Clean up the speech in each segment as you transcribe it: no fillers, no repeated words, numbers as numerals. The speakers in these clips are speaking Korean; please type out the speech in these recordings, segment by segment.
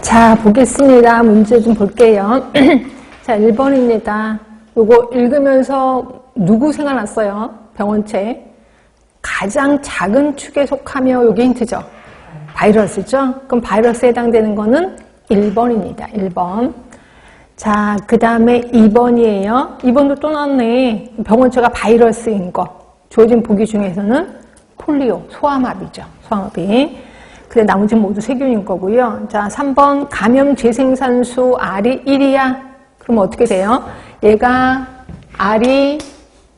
자, 보겠습니다. 문제 좀 볼게요. 자, 1번입니다. 요거 읽으면서 누구 생각났어요? 병원책. 가장 작은 축에 속하며 요게 힌트죠? 바이러스죠? 그럼 바이러스에 해당되는 거는 1번입니다. 1번. 자, 그 다음에 2번이에요. 2번도 또 나왔네. 병원체가 바이러스인 거. 주어진 보기 중에서는 폴리오, 소아마비죠. 소아마비. 근데 나머지는 모두 세균인 거고요. 자, 3번 감염 재생산수 R이 1이야. 그럼 어떻게 돼요? 얘가 R이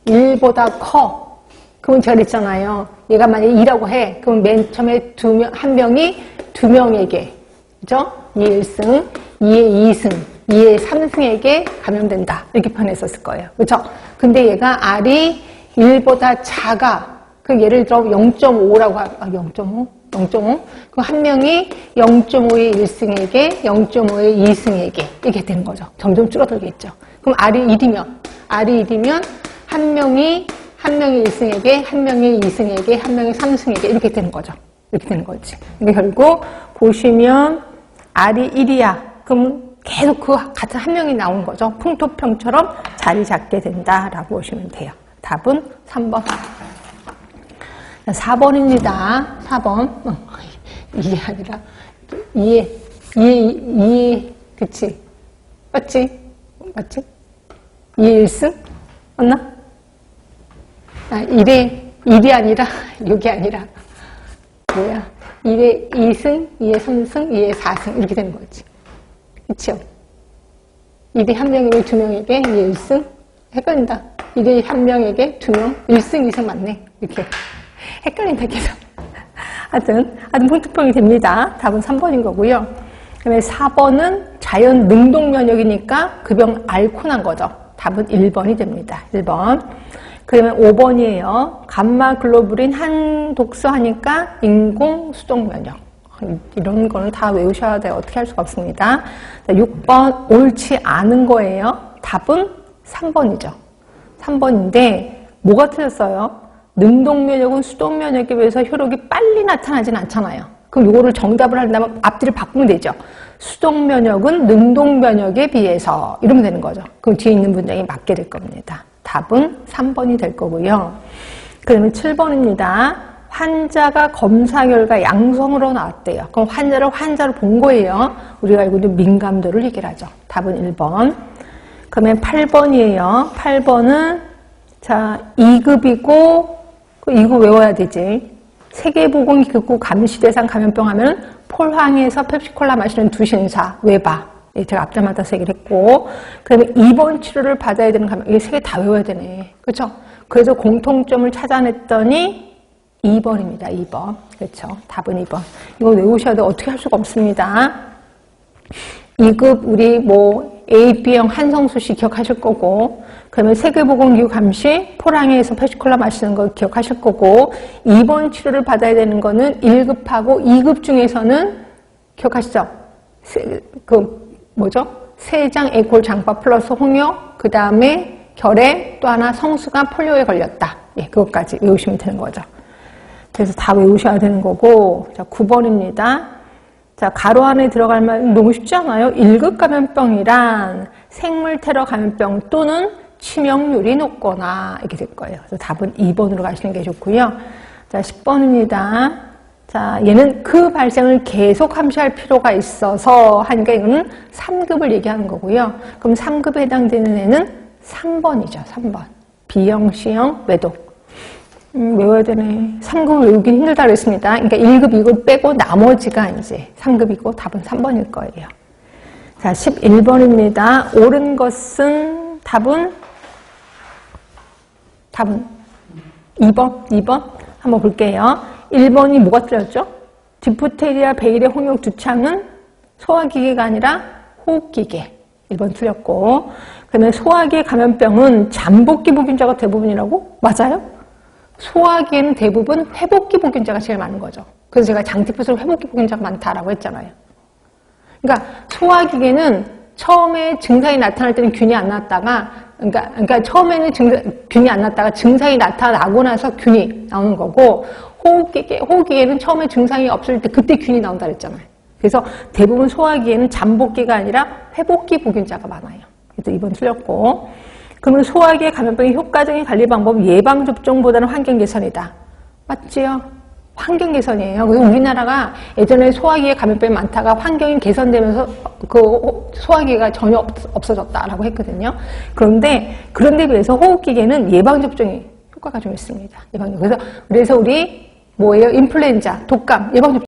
1보다 커. 그러면 제가 그랬잖아요. 얘가 만약에 2라고 해. 그럼 맨 처음에 한 명이 두 명에게, 그죠? 2의 1승, 2의 2승, 2의 3승에게 감염된다. 이렇게 표현했었을 거예요. 그죠? 근데 얘가 R이 1보다 작아. 그 예를 들어 0.5라고 하, 0.5? 0.5? 그 한 명이 0.5의 1승에게, 0.5의 2승에게 이렇게 되는 거죠. 점점 줄어들겠죠. 그럼 R이 1이면 한 명이 1승에게, 한 명이 2승에게, 한 명이 3승에게 이렇게 되는 거죠. 이렇게 되는 거지. 그러니까 결국 보시면 R이 1이야. 그럼 계속 그 같은 한 명이 나오는 거죠. 풍토병처럼 자리 잡게 된다라고 보시면 돼요. 답은 3번. 4번입니다. 4번. 이게 아니라, 그치? 맞지? 2의 1승? 맞나? 아, 1이 아니라, 6이 아니라, 뭐야? 1의 2승, 2의 3승, 2의 4승. 이렇게 되는 거지. 그쵸? 1이 한 명이면 두 명에게 2의 1승? 헷갈린다. 1이 한 명에게 두 명? 1승, 2승 맞네. 이렇게. 헷갈린다, 계속. 하여튼 풍토병이 됩니다. 답은 3번인 거고요. 그 다음에 4번은 자연 능동 면역이니까 그 병 앓고 난 거죠. 답은 1번이 됩니다. 1번. 그 다음에 5번이에요. 감마글로불린 한 독소 하니까 인공 수동 면역. 이런 거는 다 외우셔야 돼요. 어떻게 할 수가 없습니다. 6번 옳지 않은 거예요. 답은 3번이죠. 3번인데 뭐가 틀렸어요? 능동면역은 수동면역에 비해서 효력이 빨리 나타나진 않잖아요. 그럼 이거를 정답을 한다면 앞뒤를 바꾸면 되죠. 수동면역은 능동면역에 비해서 이러면 되는 거죠. 그럼 뒤에 있는 문장이 맞게 될 겁니다. 답은 3번이 될 거고요. 그 다음에 7번입니다. 환자가 검사 결과 양성으로 나왔대요. 그럼 환자를 본 거예요. 우리가 알고 있는 민감도를 얘기를 하죠. 답은 1번. 그러면 8번이에요. 8번은 자 2급이고 이거 외워야 되지. 세계보건기구 감시대상 감염병 하면 폴항에서 펩시콜라 마시는 두 신사 외바. 제가 앞자마자 얘기를 했고, 그다음에 입원 치료를 받아야 되는 감염. 이게 세 개 다 외워야 되네. 그렇죠? 그래서 공통점을 찾아냈더니 2번입니다. 2번. 그렇죠? 답은 2번. 이거 외우셔야 돼. 어떻게 할 수가 없습니다. 2급 우리 AB형 한성수 씨 기억하실 거고, 그러면 세계보건기구 감시, 포랑에서 펩시콜라 마시는 거 기억하실 거고, 입원 치료를 받아야 되는 거는 1급하고 2급 중에서는 기억하시죠? 세장 에콜 장파 플러스 홍역, 그 다음에 결핵, 또 하나 성수가 폴리오에 걸렸다. 예, 그것까지 외우시면 되는 거죠. 그래서 다 외우셔야 되는 거고, 자, 9번입니다. 자, 가로 안에 들어갈 말 너무 쉽지 않아요? 1급 감염병이란 생물 테러 감염병 또는 치명률이 높거나 이렇게 될 거예요. 그래서 답은 2번으로 가시는 게 좋고요. 자, 10번입니다. 자, 얘는 그 발생을 계속 감시할 필요가 있어서 하니까 이거는 3급을 얘기하는 거고요. 그럼 3급에 해당되는 애는 3번이죠. 3번. B형, C형, 외독. 외워야 되네. 3급을 외우긴 힘들다 그랬습니다. 그러니까 1급, 2급 빼고 나머지가 이제 3급이고 답은 3번일 거예요. 자, 11번입니다. 옳은 것은 답은 2번 한번 볼게요. 1번이 뭐가 틀렸죠? 디프테리아, 베일의 홍역 두창은 소화기계가 아니라 호흡기계. 1번 틀렸고, 그다음에 소화기 감염병은 잠복기 보균자가 대부분이라고? 맞아요? 소화기에는 대부분 회복기 보균자가 제일 많은 거죠. 그래서 제가 장티푸스는 회복기 보균자가 많다라고 했잖아요. 그러니까 소화기계는 처음에 증상이 나타날 때는 균이 안 났다가, 그러니까 처음에는 균이 안 났다가 증상이 나타나고 나서 균이 나오는 거고, 호흡기계는 처음에 증상이 없을 때 그때 균이 나온다 그랬잖아요. 그래서 대부분 소화기에는 잠복기가 아니라 회복기 보균자가 많아요. 그래서 2번 틀렸고. 그러면 소화기의 감염병의 효과적인 관리 방법은 예방접종보다는 환경 개선이다. 맞지요? 환경 개선이에요. 그래서 우리나라가 예전에 소화기에 감염병이 많다가 환경이 개선되면서 그 소화기가 전혀 없어졌다라고 했거든요. 그런데 비해서 호흡기계는 예방접종이 효과가 좀 있습니다. 그래서 우리 뭐예요? 인플루엔자, 독감 예방접종